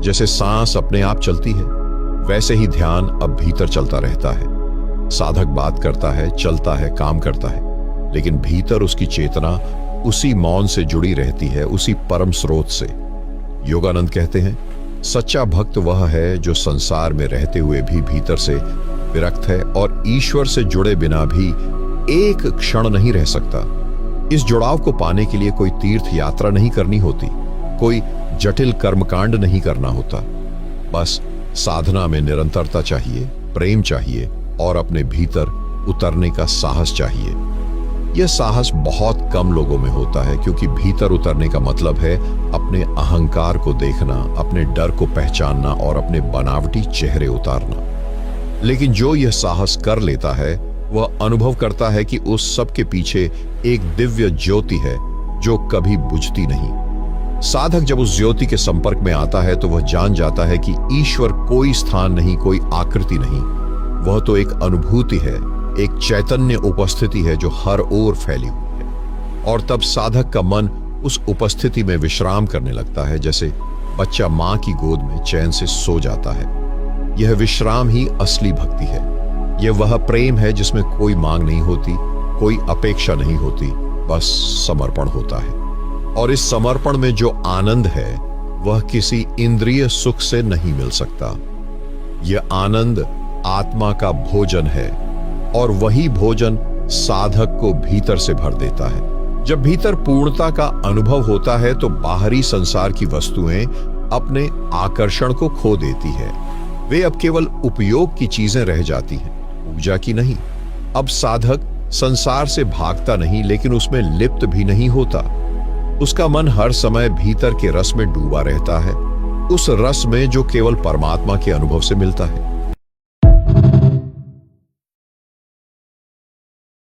जैसे सांस अपने आप चलती है, वैसे ही ध्यान अब भीतर चलता रहता है। साधक बात करता है, चलता है, काम करता है, लेकिन भीतर उसकी चेतना उसी मौन से जुड़ी रहती है, उसी परम स्रोत से। योगानंद कहते हैं, सच्चा भक्त वह है जो संसार में रहते हुए भी भीतर से विरक्त है और ईश्वर से जुड़े बिना भी एक क्षण नहीं रह सकता। इस जुड़ाव को पाने के लिए कोई तीर्थ यात्रा नहीं करनी होती, कोई जटिल कर्मकांड नहीं करना होता। बस साधना में निरंतरता चाहिए, प्रेम चाहिए और अपने भीतर उतरने का साहस चाहिए। यह साहस बहुत कम लोगों में होता है, क्योंकि भीतर उतरने का मतलब है अपने अहंकार को देखना, अपने डर को पहचानना और अपने बनावटी चेहरे उतारना। लेकिन जो यह साहस कर लेता है, वह अनुभव करता है कि उस सब के पीछे एक दिव्य ज्योति है जो कभी बुझती नहीं। साधक जब उस ज्योति के संपर्क में आता है तो वह जान जाता है कि ईश्वर कोई स्थान नहीं, कोई आकृति नहीं, वह तो एक अनुभूति है, एक चैतन्य उपस्थिति है जो हर ओर फैली हुई है। और तब साधक का मन उस उपस्थिति में विश्राम करने लगता है, जैसे बच्चा मां की गोद में चैन से सो जाता है। यह विश्राम ही असली भक्ति है। यह वह प्रेम है जिसमें कोई मांग नहीं होती, कोई अपेक्षा नहीं होती, बस समर्पण होता है। और इस समर्पण में जो आनंद है वह किसी इंद्रिय सुख से नहीं मिल सकता। यह आनंद आत्मा का भोजन है और वही भोजन साधक को भीतर से भर देता है। जब भीतर पूर्णता का अनुभव होता है तो बाहरी संसार की वस्तुएं अपने आकर्षण को खो देती है। वे अब केवल उपयोग की चीजें रह जाती हैं, पूजा की नहीं। अब साधक संसार से भागता नहीं, लेकिन उसमें लिप्त भी नहीं होता। उसका मन हर समय भीतर के रस में डूबा रहता है, उस रस में जो केवल परमात्मा के अनुभव से मिलता है।